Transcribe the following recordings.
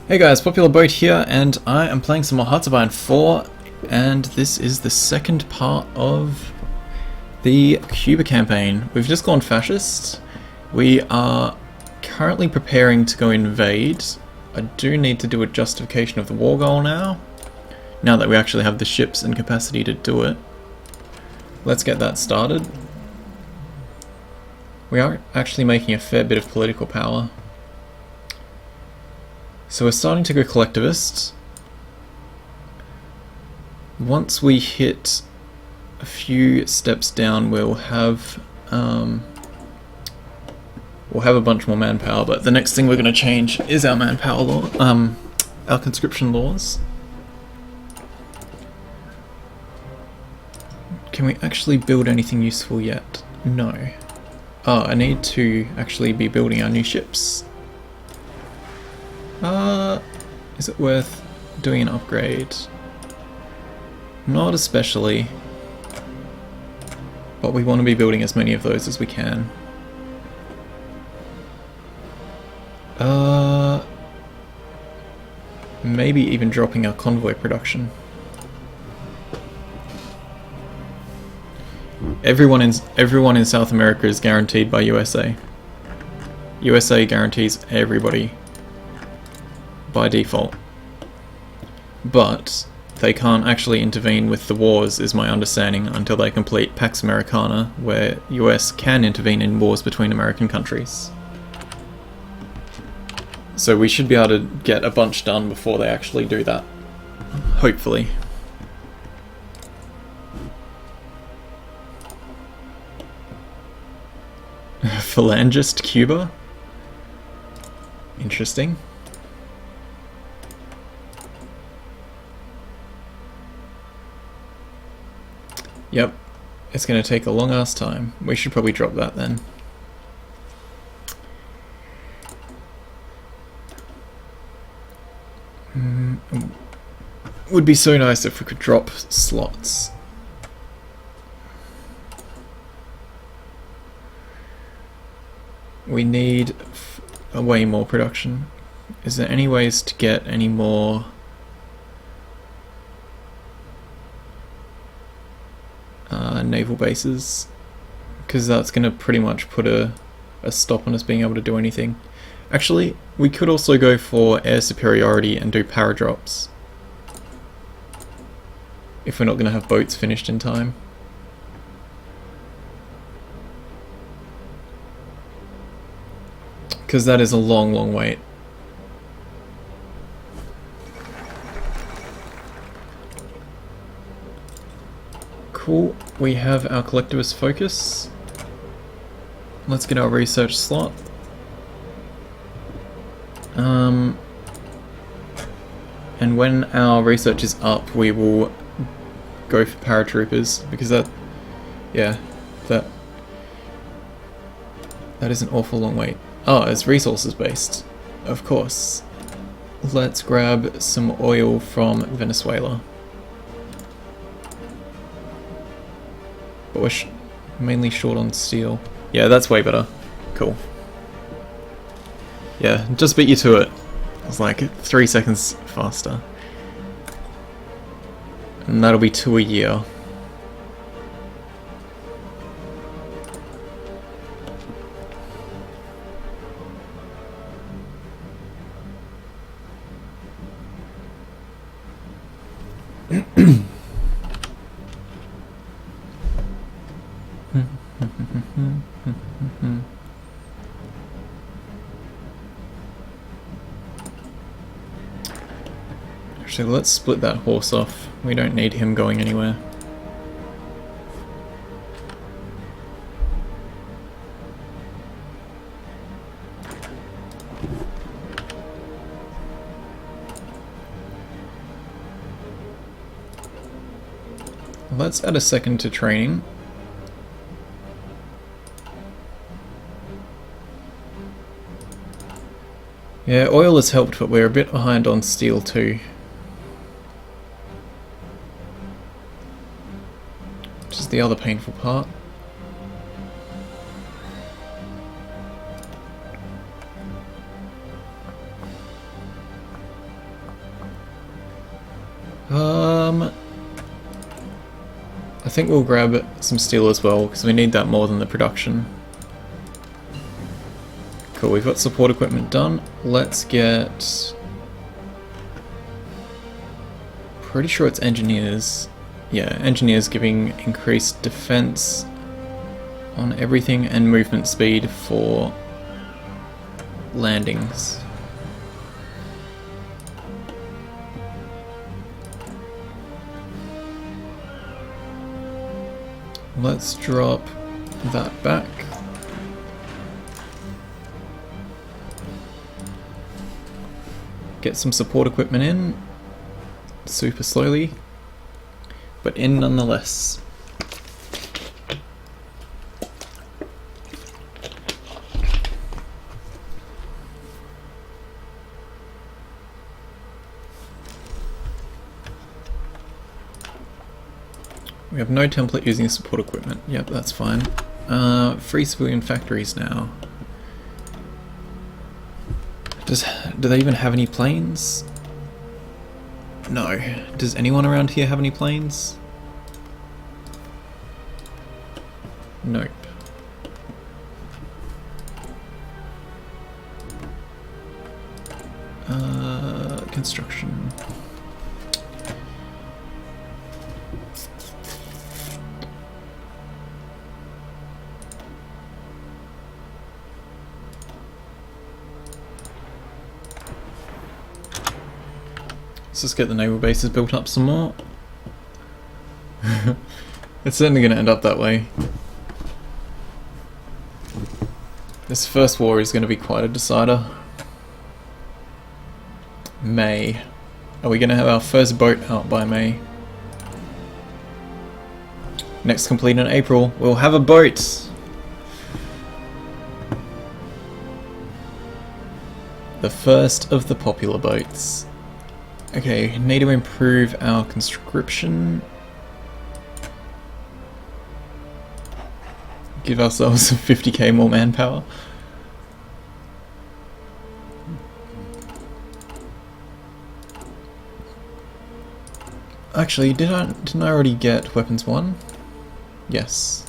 Hey guys, Popular Boat here, and I am playing some more Hearts of Iron 4, and this is the second part of the Cuba campaign. We've just gone fascist. We are currently preparing to go invade. I do need to do a justification of the war goal now that we actually have the ships and capacity to do it. Let's get that started. We are actually making a fair bit of political power. So we're starting to go collectivist. Once we hit a few steps down, we'll have a bunch more manpower. But the next thing we're going to change is our manpower law, our conscription laws. Can we actually build anything useful yet? No. Oh, I need to actually be building our new ships. Is it worth doing an upgrade? Not especially, but we want to be building as many of those as we can. Maybe even dropping our convoy production. Everyone in South America is guaranteed by USA. USA guarantees everybody by default, but they can't actually intervene with the wars, is my understanding, until they complete Pax Americana, where US can intervene in wars between American countries. So we should be able to get a bunch done before they actually do that, hopefully. Phalangist Cuba? Interesting. Yep, it's going to take a long ass time. We should probably drop that then. Would be so nice if we could drop slots. We need way more production. Is there any ways to get any more naval bases? Because that's going to pretty much put a stop on us being able to do anything. Actually, we could also go for air superiority and do paradrops, if we're not going to have boats finished in time. Because that is a long, long wait. Cool, we have our collectivist focus. Let's get our research slot. And when our research is up, we will go for paratroopers, because that is an awful long wait. Oh, it's resources based, of course. Let's grab some oil from Venezuela. But we're mainly short on steel. Yeah, that's way better. Cool. Yeah, just beat you to it. It was like 3 seconds faster. And that'll be 2 a year. Actually, let's split that horse off. We don't need him going anywhere. Let's add a second to training. Yeah, oil has helped, but we're a bit behind on steel too. Which is the other painful part. I think we'll grab some steel as well, because we need that more than the production. Cool, we've got support equipment done. Let's get... Pretty sure it's engineers. Yeah, engineers giving increased defense on everything and movement speed for landings. Let's drop that back. Get some support equipment in, super slowly, but in nonetheless. We have no template using support equipment. Yep, that's fine. Free civilian factories now. Do they even have any planes? No. Does anyone around here have any planes? Nope. Construction. Let's just get the naval bases built up some more. It's certainly going to end up that way. This first war is going to be quite a decider. May. Are we going to have our first boat out by May? Next complete in April, we'll have a boat! The first of the popular boats. Okay, need to improve our conscription. Give ourselves 50k more manpower. Actually, didn't I already get weapons 1? Yes.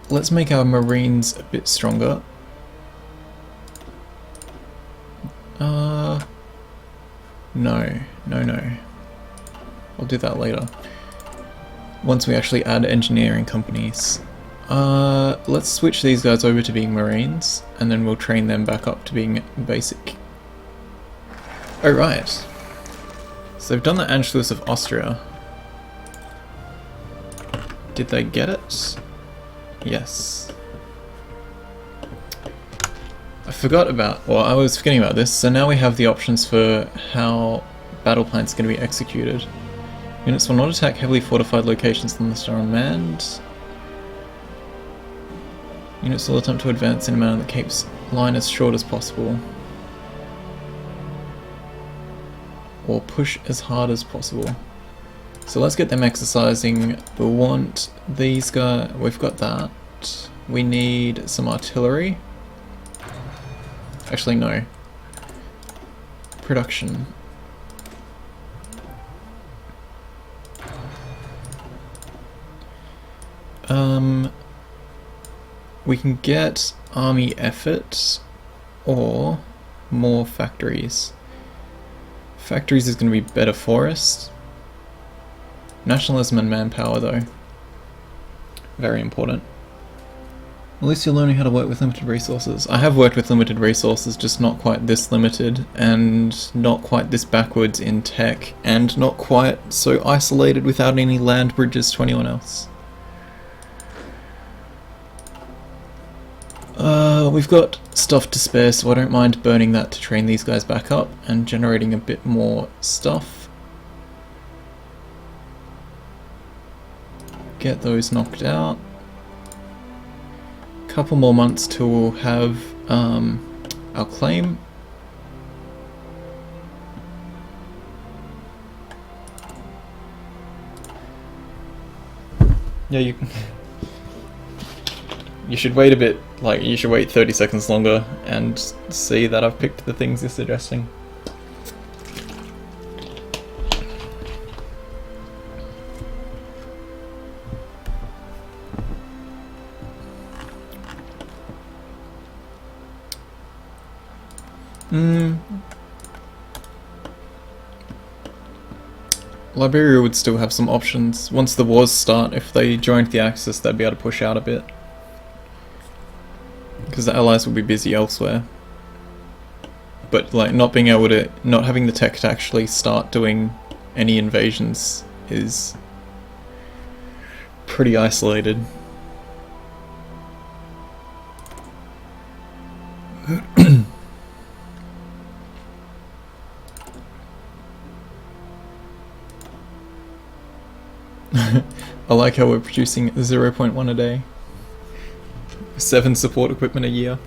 Let's make our Marines a bit stronger. No. I'll do that later. Once we actually add engineering companies. Let's switch these guys over to being Marines, and then we'll train them back up to being basic. Oh right. So they've done the Anschluss of Austria. Did they get it? Yes. I was forgetting about this, so now we have the options for how battle plans are going to be executed. Units will not attack heavily fortified locations unless they're unmanned. Units will attempt to advance in a manner that keeps line as short as possible. Or push as hard as possible. So let's get them exercising. We'll want these guys. We've got that. We need some artillery. Actually, no. Production. We can get army effort or more factories. Factories is going to be better for us. Nationalism and manpower though. Very important. At least you're learning how to work with limited resources. I have worked with limited resources, just not quite this limited, and not quite this backwards in tech, and not quite so isolated without any land bridges to anyone else. We've got stuff to spare, so I don't mind burning that to train these guys back up and generating a bit more stuff. get those knocked out. Couple more months till we'll have our claim. Yeah, you should wait a bit, like you should wait 30 seconds longer and see that I've picked the things you're suggesting. Liberia would still have some options. Once the wars start, if they joined the Axis, they'd be able to push out a bit. Because the Allies will be busy elsewhere. But like not having the tech to actually start doing any invasions is pretty isolated. I like how we're producing 0.1 a day. 7 support equipment a year.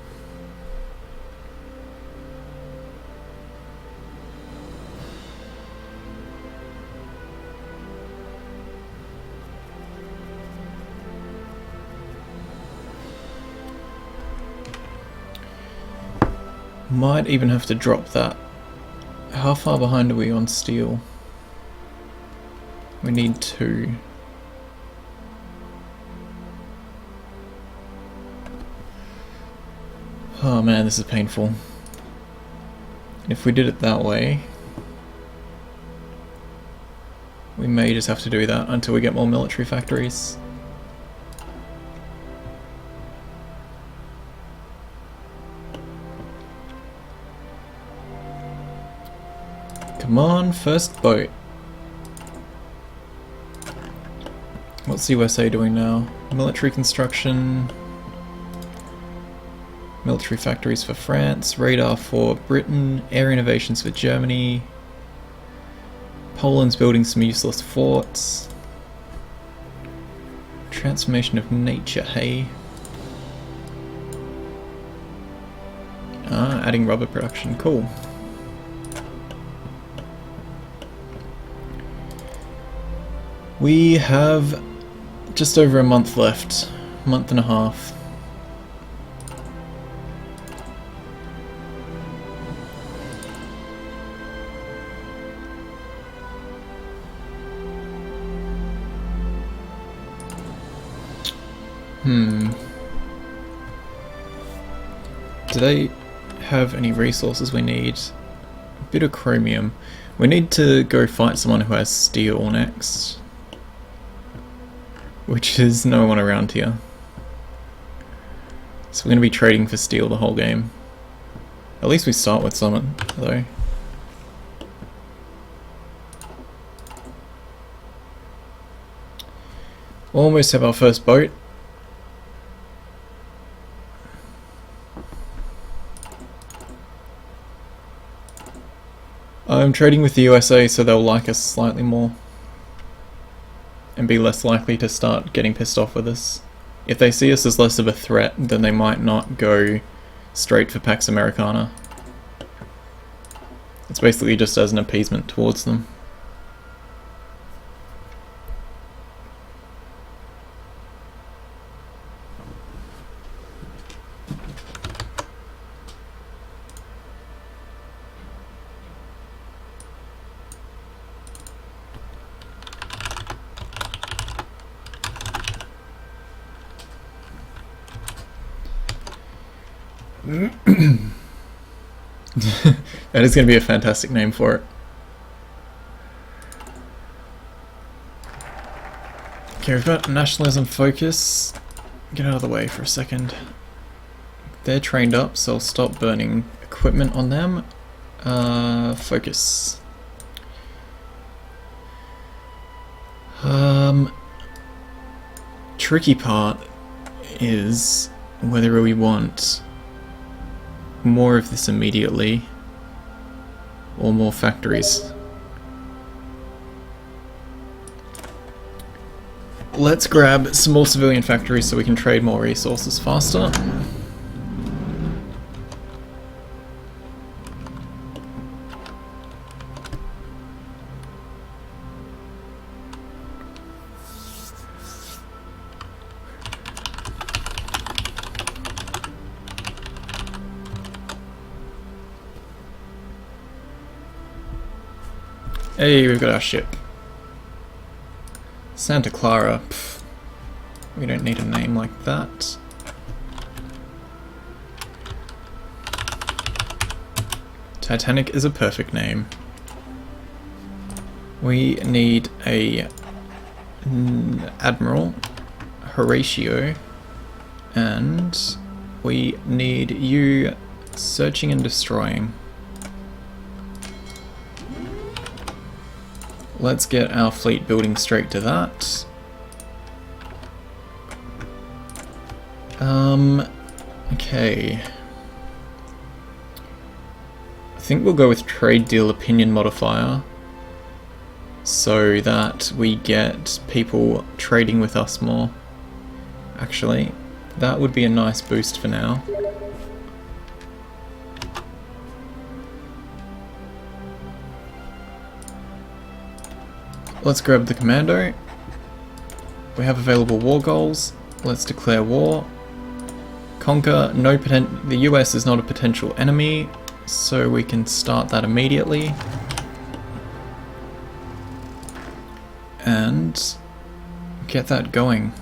Might even have to drop that. How far behind are we on steel? We need 2. Oh man, this is painful. If we did it that way, we may just have to do that until we get more military factories. Come on, first boat. What's the USA doing now? Military construction. Military factories for France, radar for Britain, air innovations for Germany. Poland's building some useless forts. Transformation of nature, hey. Adding rubber production, cool. We have just over a month left, month and a half. Do they have any resources we need? A bit of chromium. We need to go fight someone who has steel next. Which is no one around here. So we're going to be trading for steel the whole game. At least we start with some, though. Almost have our first boat. I'm trading with the USA so they'll like us slightly more. And be less likely to start getting pissed off with us. If they see us as less of a threat, then they might not go straight for Pax Americana. It's basically just as an appeasement towards them. That is going to be a fantastic name for it. Okay, we've got nationalism focus. Get out of the way for a second. They're trained up, so I'll stop burning equipment on them. Focus. Tricky part is whether we want more of this immediately or more factories. let's grab some more civilian factories so we can trade more resources faster. Hey, we've got our ship. Santa Clara. Pff, we don't need a name like that. Titanic is a perfect name. We need a Admiral, Horatio, and we need you searching and destroying. Let's get our fleet building straight to that. Okay. I think we'll go with trade deal opinion modifier so that we get people trading with us more. Actually, that would be a nice boost for now. Let's grab the commando. We have available war goals. Let's declare war. Conquer. The US is not a potential enemy, so we can start that immediately. And get that going.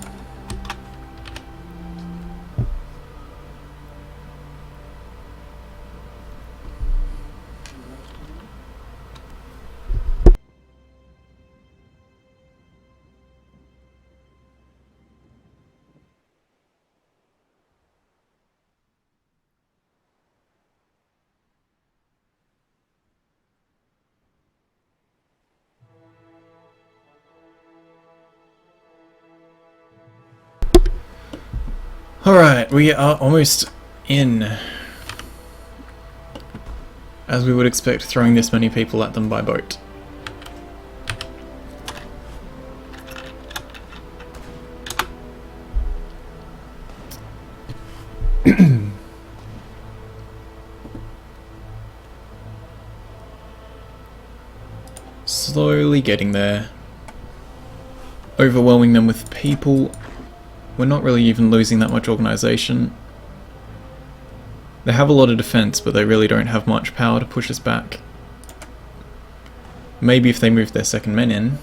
Alright, we are almost in. As we would expect, throwing this many people at them by boat. Slowly getting there. Overwhelming them with people. We're not really even losing that much organisation. They have a lot of defence, but they really don't have much power to push us back. Maybe if they move their second men in.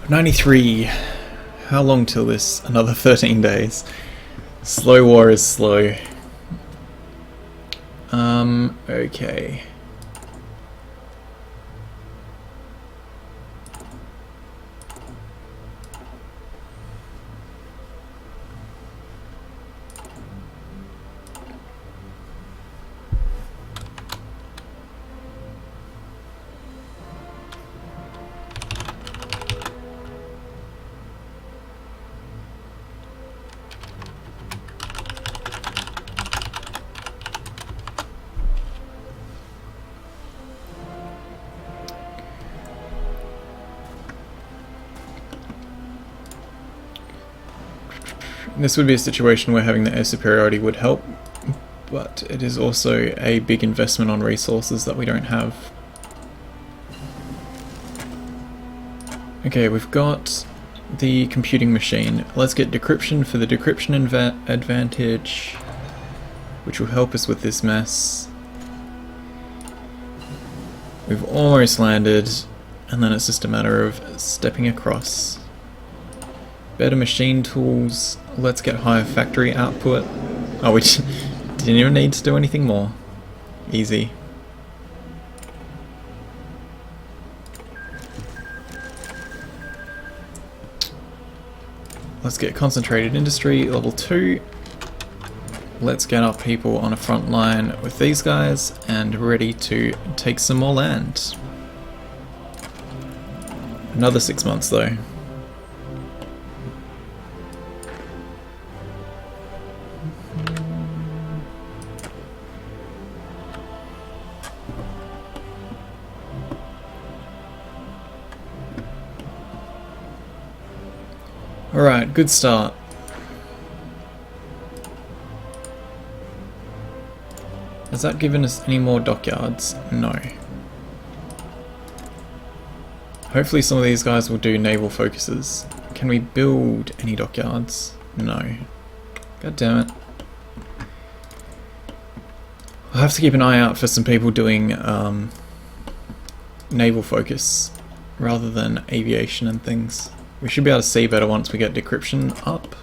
'93. How long till this? Another 13 days. Slow war is slow. Okay. This would be a situation where having the air superiority would help, but it is also a big investment on resources that we don't have. Okay, we've got the computing machine. Let's get decryption for the decryption advantage, which will help us with this mess. We've almost landed, and then it's just a matter of stepping across. Better machine tools. Let's get higher factory output. Oh, we didn't even need to do anything more. Easy. Let's get concentrated industry, level 2. let's get our people on a front line with these guys and ready to take some more land. Another 6 months though. Alright, good start. Has that given us any more dockyards? No. Hopefully some of these guys will do naval focuses. Can we build any dockyards? No. God damn it. I'll have to keep an eye out for some people doing naval focus rather than aviation and things. We should be able to see better once we get decryption up.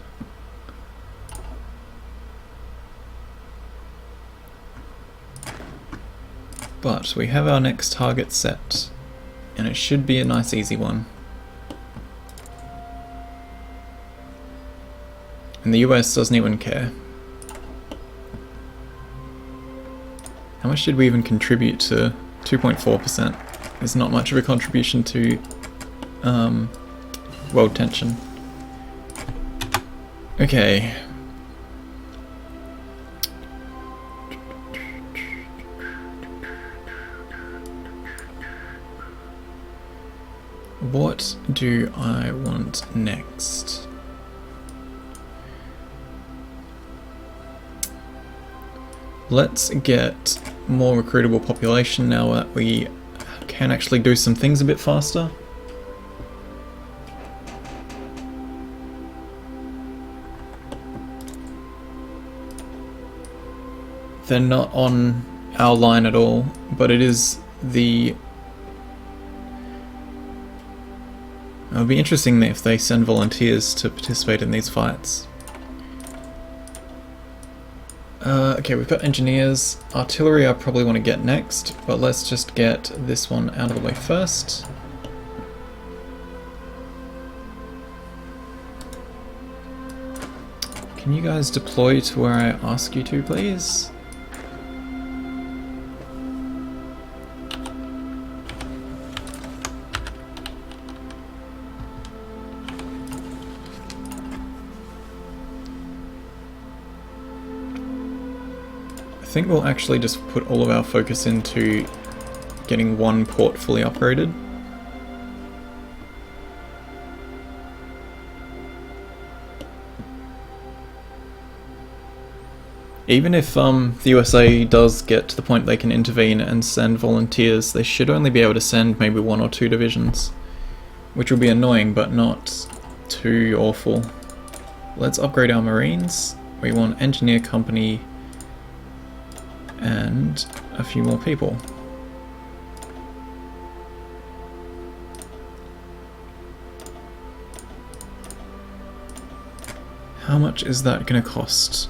But we have our next target set, and it should be a nice easy one. And the US doesn't even care. How much did we even contribute to? 2.4%. It's not much of a contribution to world tension. Okay. What do I want next? Let's get more recruitable population now that we can actually do some things a bit faster. They're not on our line at all, but it is the... It would be interesting if they send volunteers to participate in these fights. Okay, we've got engineers. Artillery I probably want to get next, but let's just get this one out of the way first. Can you guys deploy to where I ask you to, please? I think we'll actually just put all of our focus into getting one port fully upgraded. Even if the USA does get to the point they can intervene and send volunteers, they should only be able to send maybe 1 or 2 divisions, which will be annoying but not too awful. Let's upgrade our Marines. We want engineer company and a few more people. How much is that going to cost?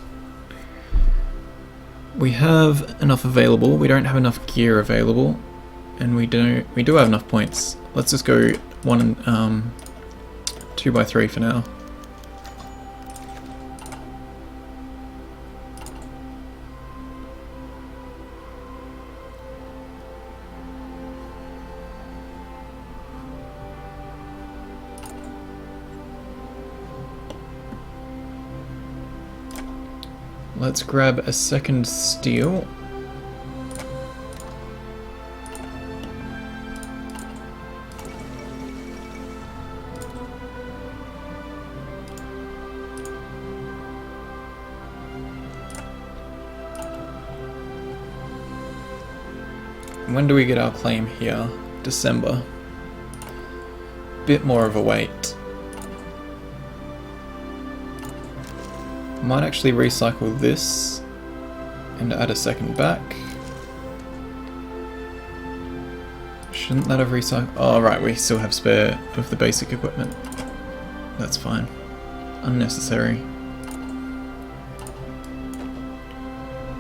We have enough available, we don't have enough gear available, and we do have enough points. Let's just go 2x3 for now. Let's grab a second steel. When do we get our claim here? December. Bit more of a wait. Might actually recycle this and add a second back. Shouldn't that have recycled? Oh right, we still have spare of the basic equipment. That's fine. Unnecessary.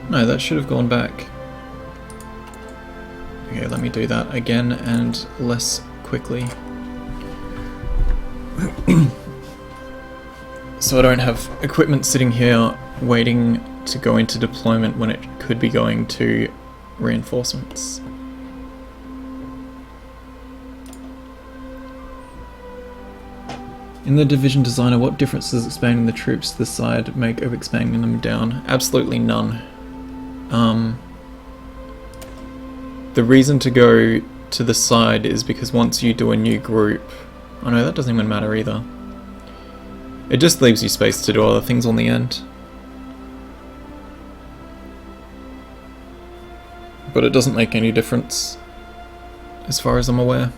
No, that should have gone back. Okay, let me do that again and less quickly. So I don't have equipment sitting here waiting to go into deployment when it could be going to reinforcements. In the division designer, what difference does expanding the troops to the side make over expanding them down? Absolutely none. The reason to go to the side is because once you do a new group... Oh no, that doesn't even matter either. It just leaves you space to do other things on the end. But it doesn't make any difference, as far as I'm aware.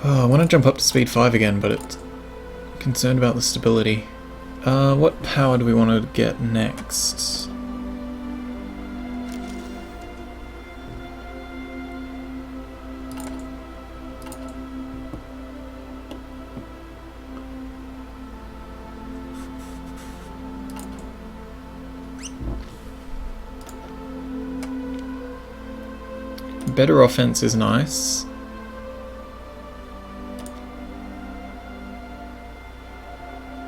Oh, I want to jump up to speed 5 again, but it's concerned about the stability. What power do we want to get next? Better offense is nice.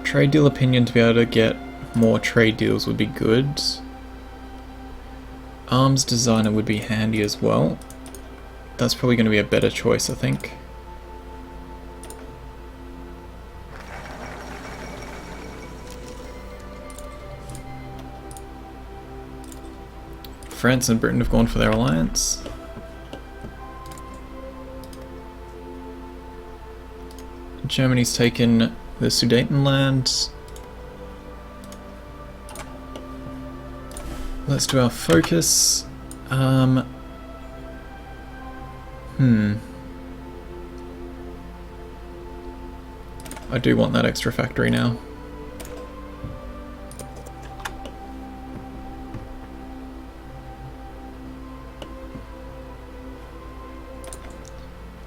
Trade deal opinion to be able to get more trade deals would be good. Arms designer would be handy as well. That's probably going to be a better choice, I think. France and Britain have gone for their alliance. Germany's taken the Sudetenland. Let's do our focus. I do want that extra factory now.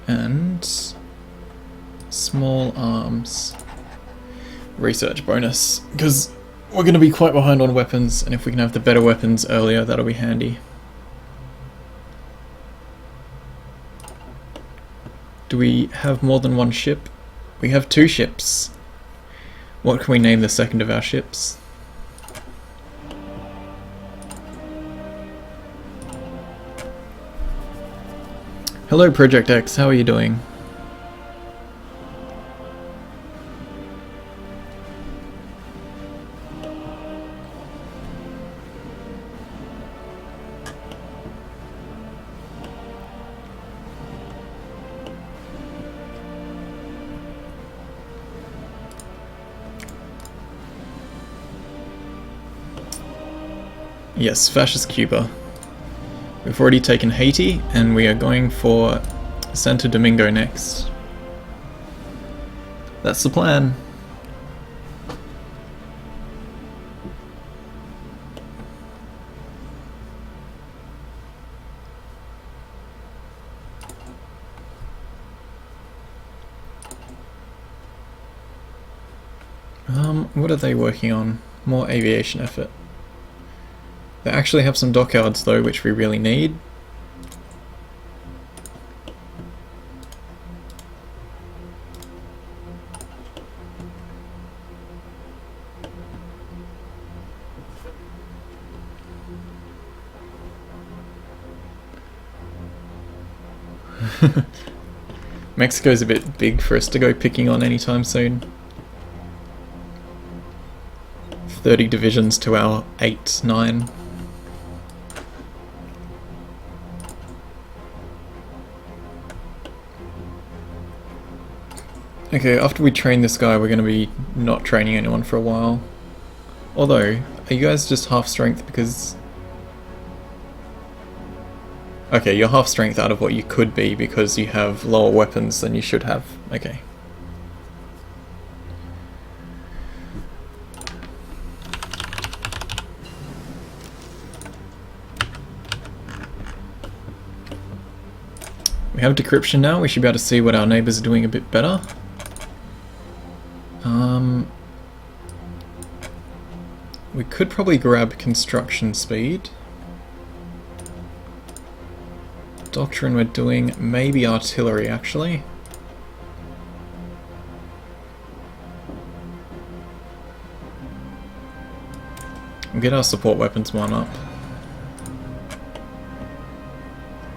And small arms research bonus, because we're going to be quite behind on weapons, and if we can have the better weapons earlier, that'll be handy. Do we have more than one ship? We have 2 ships. What can we name the second of our ships? Hello Project X, how are you doing? Yes, Fascist Cuba. We've already taken Haiti, and we are going for Santo Domingo next. That's the plan. What are they working on? More aviation effort. They actually have some dockyards though, which we really need. Mexico's a bit big for us to go picking on anytime soon. 30 divisions to our 8, 9. Okay, after we train this guy, we're going to be not training anyone for a while. Although, are you guys just half strength because... Okay, you're half strength out of what you could be because you have lower weapons than you should have. Okay. We have decryption now, we should be able to see what our neighbours are doing a bit better. We could probably grab construction speed. Doctrine we're doing, maybe artillery actually. We'll get our support weapons one up.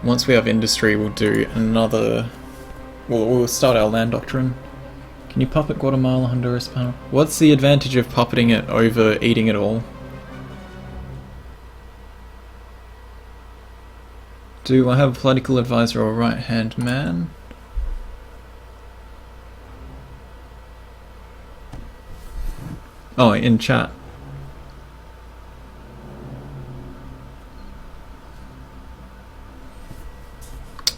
Once we have industry, we'll do another... We'll start our land doctrine. Can you puppet Guatemala, Honduras, Panama? What's the advantage of puppeting it over eating it all? Do I have a political advisor or right-hand man? Oh, in chat.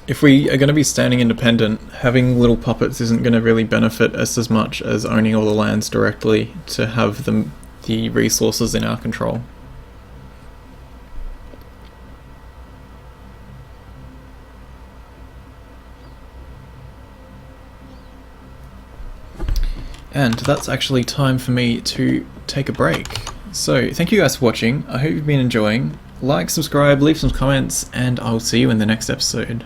If we are going to be standing independent, having little puppets isn't going to really benefit us as much as owning all the lands directly to have the resources in our control. And that's actually time for me to take a break. So thank you guys for watching. I hope you've been enjoying. Like, subscribe, leave some comments, and I'll see you in the next episode.